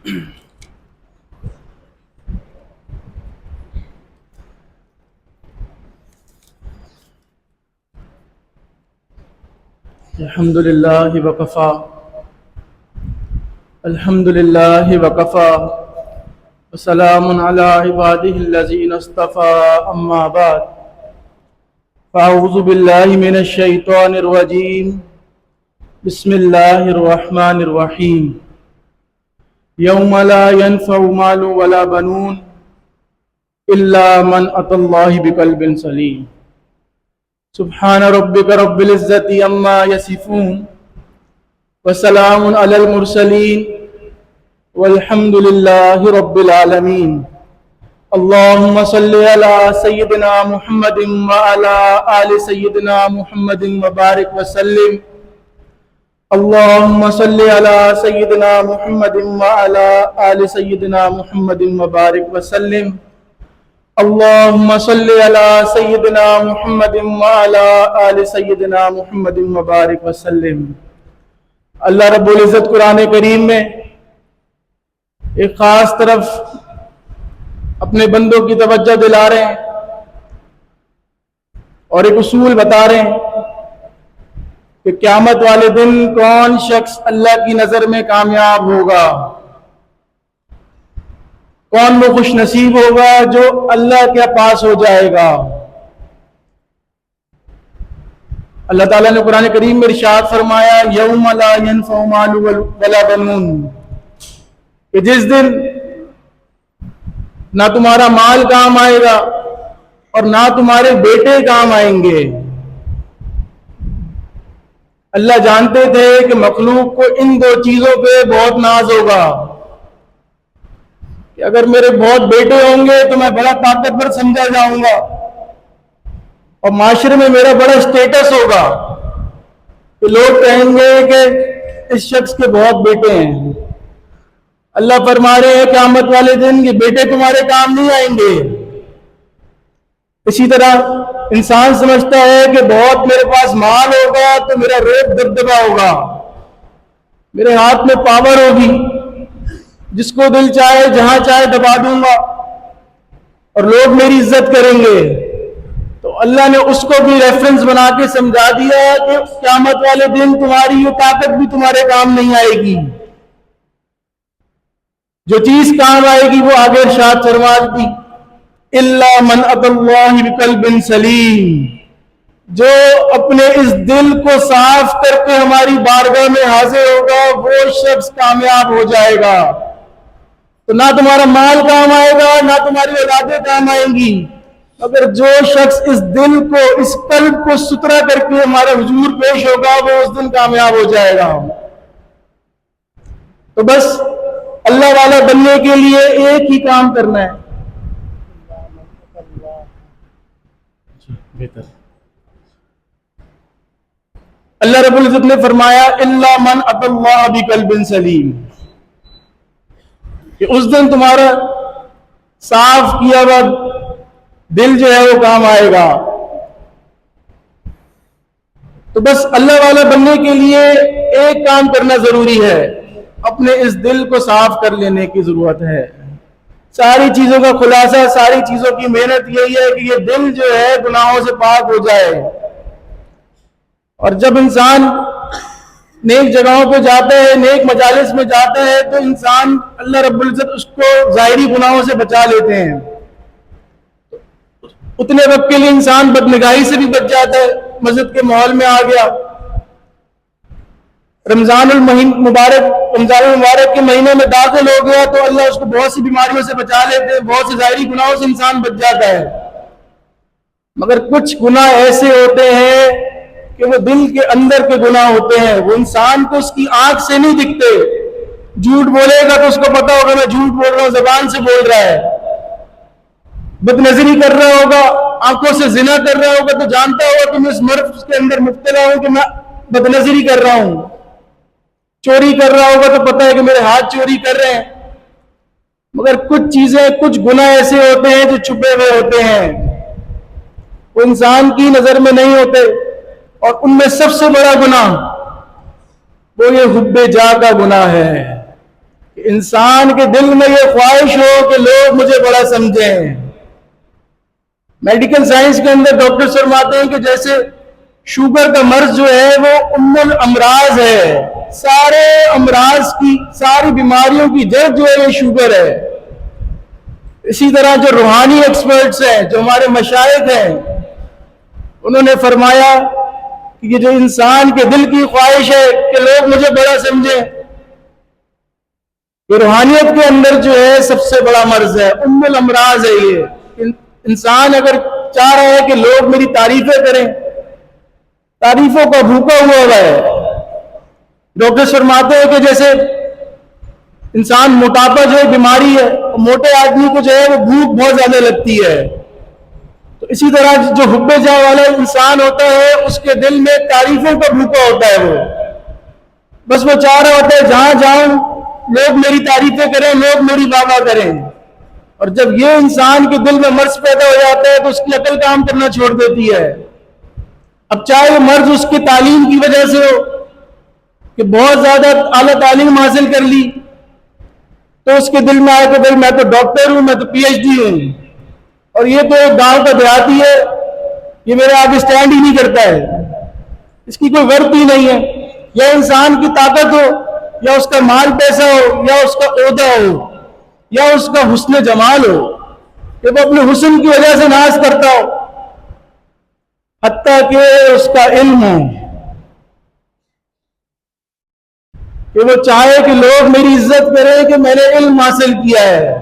الحمد لله وكفى الحمد لله وكفى وسلام على عباده الذين اصطفى أما بعد فأعوذ بالله من الشيطان الرجيم بسم الله الرحمن الرحيم يوم لا ينفع مال ولا بنون إلا من أتى الله بقلب سليم سبحان ربك رب العزة عما يصفون وسلام على المرسلين والحمد لله رب العالمين اللهم صل على سيدنا محمد وعلى آل سيدنا محمد وبارك وسلم اللهم صل على سيدنا محمد وعلى آل سيدنا محمد وبارك وسلم اللهم صل على سيدنا محمد وعلى آل سيدنا محمد وبارك وسلم۔ اللہ رب العزت قرآن کریم میں ایک خاص طرف اپنے بندوں کی توجہ دلا رہے ہیں اور ایک اصول بتا رہے ہیں کہ قیامت والے دن کون شخص اللہ کی نظر میں کامیاب ہوگا، کون وہ خوش نصیب ہوگا جو اللہ کے پاس ہو جائے گا۔ اللہ تعالیٰ نے قرآن کریم میں ارشاد فرمایا یوم لا ینفع مال ولا بنون، کہ جس دن نہ تمہارا مال کام آئے گا اور نہ تمہارے بیٹے کام آئیں گے۔ اللہ جانتے تھے کہ مخلوق کو ان دو چیزوں پہ بہت ناز ہوگا کہ اگر میرے بہت بیٹے ہوں گے تو میں بڑا طاقتور سمجھا جاؤں گا اور معاشرے میں میرا بڑا اسٹیٹس ہوگا کہ لوگ کہیں گے کہ اس شخص کے بہت بیٹے ہیں۔ اللہ فرما رہے ہیں قیامت والے دن کہ بیٹے تمہارے کام نہیں آئیں گے۔ اسی طرح انسان سمجھتا ہے کہ بہت میرے پاس مال ہوگا تو میرا روب دبدبا ہوگا، میرے ہاتھ میں پاور ہوگی، جس کو دل چاہے جہاں چاہے دبا دوں گا اور لوگ میری عزت کریں گے۔ تو اللہ نے اس کو بھی ریفرنس بنا کے سمجھا دیا کہ قیامت والے دن تمہاری یہ طاقت بھی تمہارے کام نہیں آئے گی، جو چیز کام آئے گی وہ آگے ارشاد فرما دی الا من اتى الله بقلب سلیم، جو اپنے اس دل کو صاف کر کے ہماری بارگاہ میں حاضر ہوگا وہ شخص کامیاب ہو جائے گا۔ تو نہ تمہارا مال کام آئے گا نہ تمہاری اولادیں کام آئیں گی، مگر جو شخص اس دل کو اس قلب کو ستھرا کر کے ہمارے حضور پیش ہوگا وہ اس دن کامیاب ہو جائے گا۔ تو بس اللہ والا بننے کے لیے ایک ہی کام کرنا ہے، اللہ رب العزت نے فرمایا الا من اتى الله بقلب سلیم، کہ اس دن تمہارا صاف کیا ہوا دل جو ہے وہ کام آئے گا۔ تو بس اللہ والا بننے کے لیے ایک کام کرنا ضروری ہے، اپنے اس دل کو صاف کر لینے کی ضرورت ہے۔ ساری چیزوں کا خلاصہ، ساری چیزوں کی محنت یہی ہے کہ یہ دل جو ہے گناہوں سے پاک ہو جائے۔ اور جب انسان نیک جگہوں پہ جاتا ہے، نیک مجالس میں جاتا ہے تو انسان اللہ رب العزت اس کو ظاہری گناہوں سے بچا لیتے ہیں۔ اتنے وقت کے لیے انسان بدنگاہی سے بھی بچ جاتا ہے، مسجد کے ماحول میں آ گیا، رمضان المبارک کے مہینے میں داخل ہو گیا تو اللہ اس کو بہت سی بیماریوں سے بچا لیتے ہیں، بہت سی ظاہری گناہوں سے انسان بچ جاتا ہے۔ مگر کچھ گناہ ایسے ہوتے ہیں کہ وہ دل کے اندر کے گناہ ہوتے ہیں، وہ انسان کو اس کی آنکھ سے نہیں دکھتے۔ جھوٹ بولے گا تو اس کو پتا ہوگا میں جھوٹ بول رہا ہوں، زبان سے بول رہا ہے۔ بد نظری کر رہا ہوگا، آنکھوں سے زنا کر رہا ہوگا تو جانتا ہوگا کہ میں اس مرض کے اندر مبتلا ہوں کہ میں بد نظری کر رہا ہوں۔ چوری کر رہا ہوگا تو پتہ ہے کہ میرے ہاتھ چوری کر رہے ہیں۔ مگر کچھ چیزیں، کچھ گناہ ایسے ہوتے ہیں جو چھپے ہوئے ہوتے ہیں، وہ انسان کی نظر میں نہیں ہوتے، اور ان میں سب سے بڑا گناہ وہ یہ حب جا کا گناہ ہے کہ کہ انسان کے دل میں یہ خواہش ہو کہ لوگ مجھے بڑا سمجھیں. میڈیکل سائنس کے اندر ڈاکٹر فرماتے ہیں کہ جیسے شوگر کا مرض جو ہے وہ ام الامراض ہے، سارے امراض کی، ساری بیماریوں کی جڑ جو ہے یہ شوگر ہے. اسی طرح جو روحانی ایکسپرٹس ہیں، جو ہمارے مشائخ ہیں، انہوں نے فرمایا کہ یہ جو انسان کے دل کی خواہش ہے کہ لوگ مجھے بڑا سمجھیں، یہ روحانیت کے اندر جو ہے سب سے بڑا مرض ہے، ام الامراض ہے. یہ انسان اگر چاہ رہا ہے کہ لوگ میری تعریفیں کریں، تعریفوں کا بھوکا ہوا ہے. ڈاکٹر فرماتے ہیں کہ جیسے انسان موٹاپا جو ہے بیماری ہے، موٹے آدمی کو جو ہے وہ بھوک بہت زیادہ لگتی ہے. تو اسی طرح جو حب جاہ والا انسان ہوتا ہے اس کے دل میں تعریفوں کا بھوکا ہوتا ہے. وہ بس وہ چاہ رہا ہوتا ہے جہاں جاؤں لوگ میری تعریفیں کریں، لوگ میری واہ واہ کریں. اور جب یہ انسان کے دل میں مرض پیدا ہو جاتا ہے تو اس کی عقل کام کرنا چھوڑ دیتی ہے. اب چاہے وہ مرض اس کی تعلیم کی وجہ سے ہو کہ بہت زیادہ اعلیٰ تعلیم حاصل کر لی، تو اس کے دل میں آئے کہ بھائی میں تو ڈاکٹر ہوں، میں تو پی ایچ ڈی ہوں، اور یہ تو ایک گاؤں کا دیہاتی ہے، یہ میرے آگے سٹینڈ ہی نہیں کرتا ہے، اس کی کوئی ورت ہی نہیں ہے. یا انسان کی طاقت ہو، یا اس کا مال پیسہ ہو، یا اس کا عہدہ ہو، یا اس کا حسن جمال ہو، کہ وہ اپنے حسن کی وجہ سے ناز کرتا ہو، حتیٰ کہ اس کا علم ہو کہ وہ چاہے کہ لوگ میری عزت کریں کہ میں نے علم حاصل کیا ہے.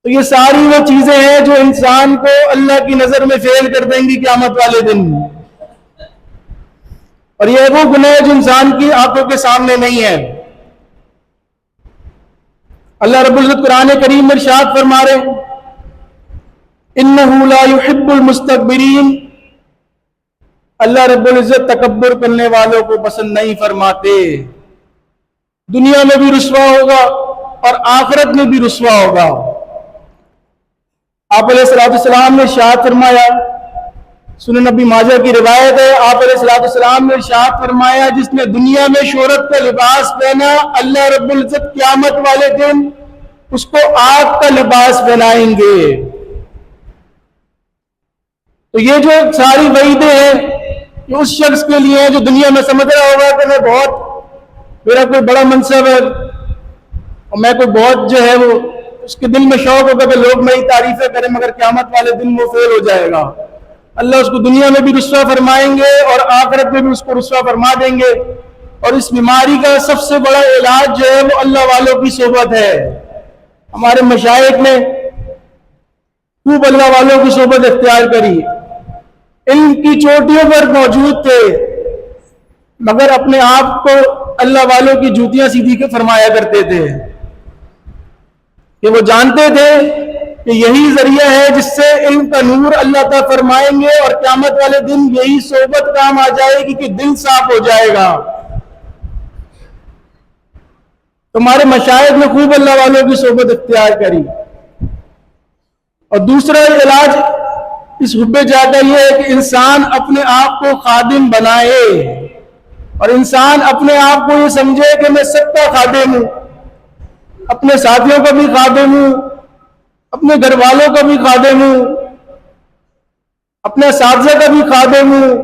تو یہ ساری وہ چیزیں ہیں جو انسان کو اللہ کی نظر میں فیل کر دیں گی قیامت والے دن. اور یہ وہ گناہ جو انسان کی آنکھوں کے سامنے نہیں ہے. اللہ رب العزت قرآن کریم میں ارشاد فرما رہے ہیں اِنَّهُ لَا يُحِبُّ الْمُسْتَكْبِرِينَ. اللہ رب العزت تکبر کرنے والوں کو پسند نہیں فرماتے. دنیا میں بھی رسوا ہوگا اور آخرت میں بھی رسوا ہوگا. آپ علیہ السلام نے ارشاد فرمایا، سنن نبی ماجہ کی روایت ہے، آپ علیہ السلام نے ارشاد فرمایا جس نے دنیا میں شہرت کا لباس پہنا، اللہ رب العزت قیامت والے دن اس کو آگ کا لباس پہنائیں گے. تو یہ جو ساری وعیدیں ہیں یہ اس شخص کے لیے ہیں جو دنیا میں سمجھ رہا ہوگا کہ میرا کوئی بڑا منصب ہے اور میں کوئی بہت جو ہے وہ اس کے دل میں شوق ہوگا کہ لوگ میری تعریفیں کریں، مگر قیامت والے دن وہ فیل ہو جائے گا. اللہ اس کو دنیا میں بھی رسوا فرمائیں گے اور آخرت میں بھی اس کو رسوا فرما دیں گے. اور اس بیماری کا سب سے بڑا علاج جو ہے وہ اللہ والوں کی صحبت ہے. ہمارے مشائخ نے خوب اللہ والوں کی صحبت اختیار کری، علم کی چوٹیوں پر موجود تھے، مگر اپنے آپ کو اللہ والوں کی جوتیاں سیدھی کے فرمایا کرتے تھے کہ وہ جانتے تھے کہ یہی ذریعہ ہے جس سے علم کا نور اللہ تعالیٰ فرمائیں گے اور قیامت والے دن یہی صحبت کام آ جائے گی کہ دل صاف ہو جائے گا. تمہارے مشائخ نے خوب اللہ والوں کی صحبت اختیار کری. اور دوسرا علاج اس حب جاہ کا یہ ہے کہ انسان اپنے آپ کو خادم بنائے اور انسان اپنے آپ کو یہ سمجھے کہ میں سب کا خادم ہوں، اپنے ساتھیوں کا بھی خادم ہوں، اپنے گھر والوں کا بھی خادم ہوں، اپنے اساتذہ کا بھی خادم ہوں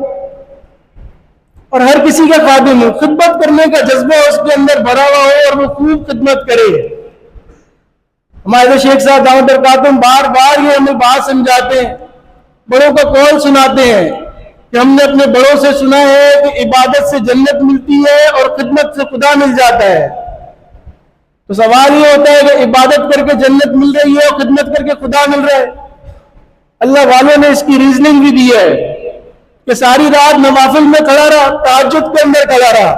اور ہر کسی کا خادم ہوں. خدمت کرنے کا جذبہ اس کے اندر بھرا ہوا ہو اور وہ خوب خدمت کرے. ہمارے شیخ صاحب دعوت برکاتہم بار بار یہ ہمیں بات سمجھاتے ہیں، بڑوں کا قول سناتے ہیں کہ ہم نے اپنے بڑوں سے سنا ہے کہ عبادت سے جنت ملتی ہے اور خدمت سے خدا مل جاتا ہے. تو سوال یہ ہوتا ہے کہ عبادت کر کے جنت مل رہی ہے اور خدمت کر کے خدا مل رہا ہے. اللہ والوں نے اس کی ریزننگ بھی دی ہے کہ ساری رات نوافل میں کھڑا رہا، تہجد کے اندر کھڑا رہا،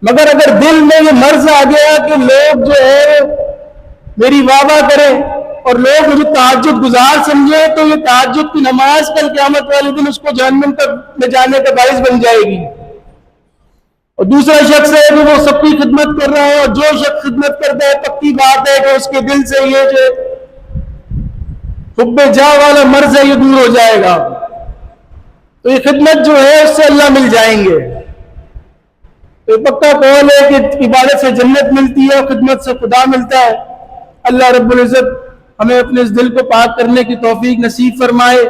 مگر اگر دل میں یہ مرض آ گیا کہ لوگ جو ہے میری واہ واہ کریں اور لوگ مجھے تہجد گزار سمجھے، تو یہ تہجد کی نماز کل قیامت والے دن اس کو جہنم تک لے جانے کا باعث بن جائے گی. اور دوسرا شخص ہے کہ وہ سب کی خدمت کر رہا ہے، اور جو شخص خدمت کرتا ہے پکی بات ہے کہ اس کے دل سے یہ جو حب جاہ والا مرض ہے یہ دور ہو جائے گا. تو یہ خدمت جو ہے اس سے اللہ مل جائیں گے. تو پکا قول ہے کہ عبادت سے جنت ملتی ہے اور خدمت سے خدا ملتا ہے۔ اللہ رب العزت ہمیں اپنے اس دل کو پاک کرنے کی توفیق نصیب فرمائے،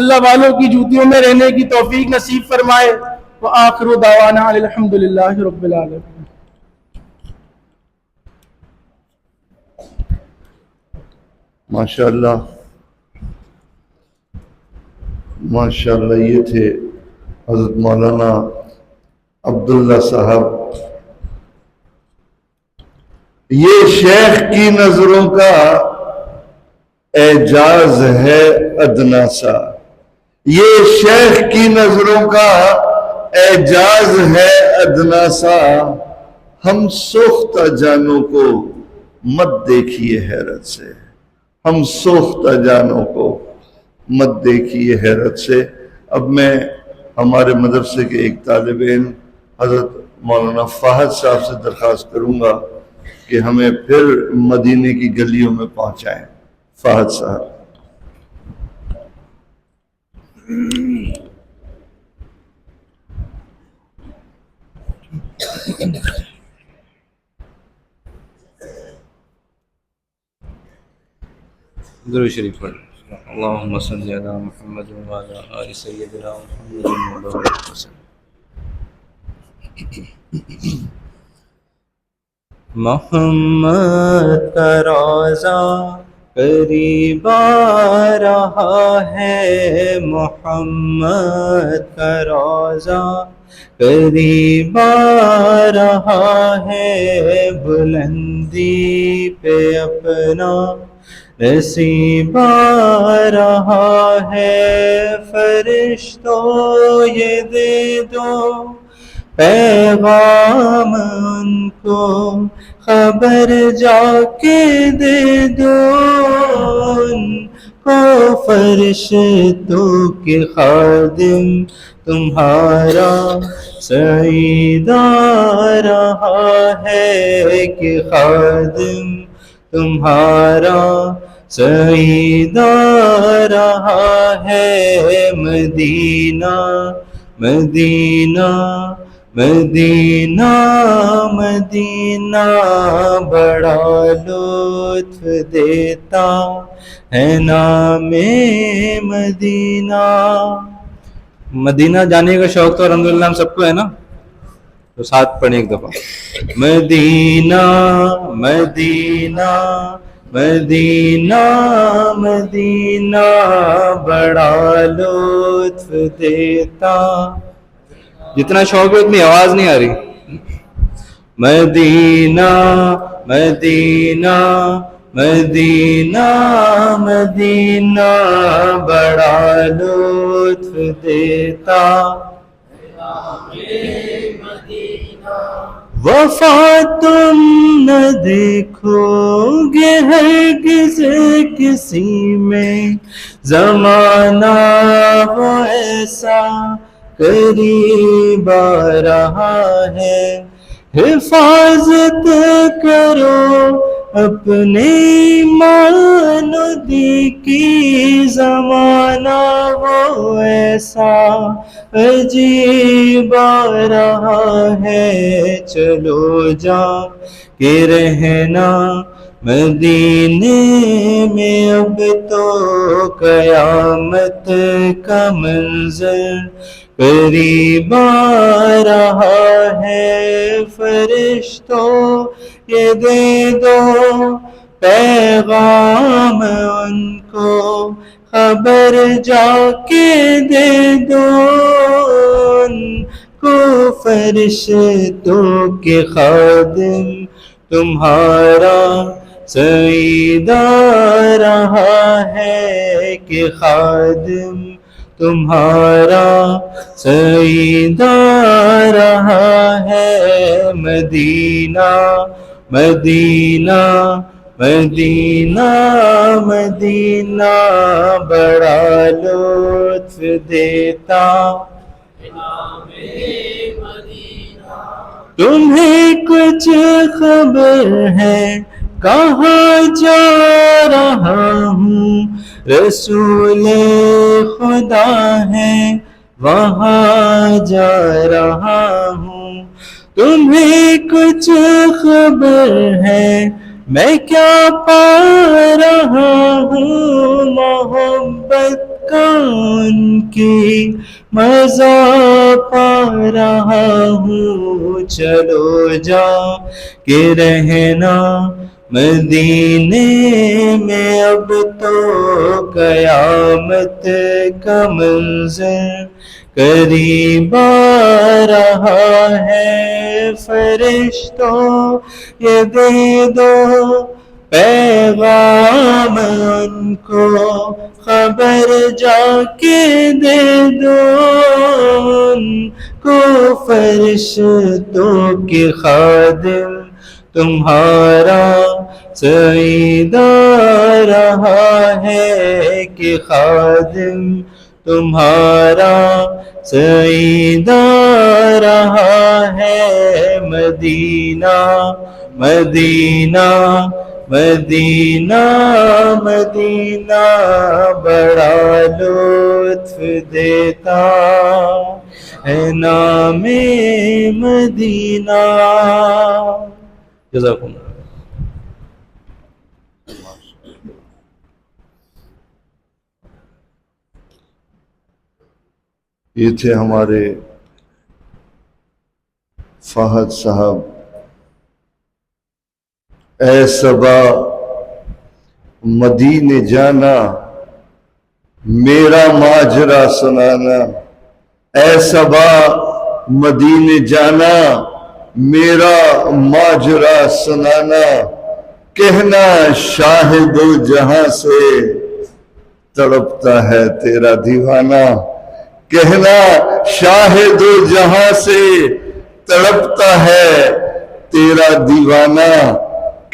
اللہ والوں کی جوتیوں میں رہنے کی توفیق نصیب فرمائے۔ وآخر دعوانا الحمدللہ رب العالمین۔ ماشاءاللہ ماشاءاللہ، یہ تھے حضرت مولانا عبداللہ صاحب۔ یہ شیخ کی نظروں کا اعجاز ہے ادنا سا، یہ شیخ کی نظروں کا اعجاز ہے ادنا سا، ہم سوختہ جانوں کو مت دیکھیے حیرت سے، ہم سوختہ جانوں کو مت دیکھیے حیرت سے۔ اب میں ہمارے مدرسے کے ایک طالب علم حضرت مولانا فہد صاحب سے درخواست کروں گا کہ ہمیں پھر مدینے کی گلیوں میں پہنچائیں۔ فہد صاحب۔ درود شریف پڑھ۔ اللہم صلی علی محمد وعلی آل سیدنا محمد وبارک وسلم۔ محمد کا روضہ قریب آ رہا ہے، محمد کا روضہ قریب آ رہا ہے، بلندی پہ اپنا نصیب آ رہا ہے، فرشتوں یہ دے دو پیغام ان کو، خبر جا کے دے دو ان کو، فرشتوں کے خادم تمہارا سعید آ رہا ہے، کہ خادم تمہارا سعید آ رہا ہے، مدینہ مدینہ مدینہ مدینہ بڑا لطف دیتا ہے نام مدینہ۔ مدینہ جانے کا شوق تو الحمدللہ ہم سب کو ہے نا، تو ساتھ پڑھیں ایک دفعہ۔ مدینہ مدینہ مدینہ مدینہ بڑا لطف دیتا، جتنا شوق ہے اتنی آواز نہیں آ رہی۔ مدینہ مدینہ مدینہ مدینہ بڑا لطف دیتا، وفا تم نہ دیکھو گے ہرگز کسی میں، زمانہ وہ ایسا قریب آ رہا ہے، حفاظت کرو اپنے ایمان دی کی، زمانہ وہ ایسا عجیب آ رہا ہے، چلو جا کے رہنا مدینے میں، اب تو قیامت کا منظر قریب آ رہا ہے، فرشتوں یہ دے دو پیغام ان کو، خبر جا کے دے دو ان کو، فرشتوں کے خادم تمہارا سعید آ رہا ہے، کہ خادم تمہارا سعید آ رہا ہے، مدینہ مدینہ مدینہ مدینہ بڑا لطف دیتا، تمہیں کچھ خبر ہے کہاں جا رہا ہوں، رسول خدا ہے وہاں جا رہا ہوں، تمہیں کچھ خبر ہے میں کیا پا رہا ہوں، محبت کا ان کی مزہ پا رہا ہوں، چلو جا کے رہنا مدینے میں، اب تو قیامت کا منظر قریب آ رہا ہے، فرشتوں یہ دے دو پیغام ان کو، خبر جا کے دے دو ان کو، فرشتوں کے خادم تمہارا سعید آ رہا ہے، کہ خادم تمہارا سعید آ رہا ہے، مدینہ مدینہ مدینہ مدینہ بڑا لطف دیتا ہے نام مدینہ۔ جزاکم اللہ۔ یہ تھے ہمارے فہد صاحب۔ اے صبا مدینے جانا میرا ماجرا سنانا، اے صبا مدینے جانا میرا ماجرا سنانا، کہنا شاہد و جہاں سے تڑپتا ہے تیرا دیوانہ، کہنا شاہد و جہاں سے تڑپتا ہے تیرا دیوانہ،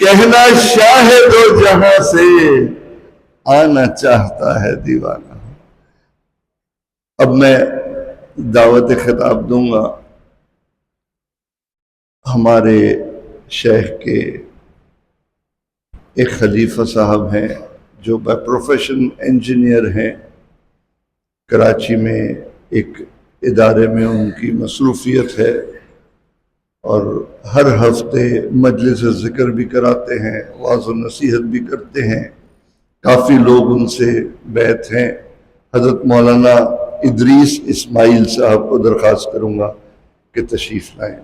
کہنا شاہد و جہاں سے آنا چاہتا ہے دیوانہ۔ اب میں دعوت خطاب دوں گا ہمارے شیخ کے ایک خلیفہ صاحب ہیں جو بائی پروفیشن انجینئر ہیں، کراچی میں ایک ادارے میں ان کی مصروفیت ہے، اور ہر ہفتے مجلس ذکر بھی کراتے ہیں، وعظ و نصیحت بھی کرتے ہیں، کافی لوگ ان سے بیعت ہیں۔ حضرت مولانا ادریس اسماعیل صاحب کو درخواست کروں گا کہ تشریف لائیں۔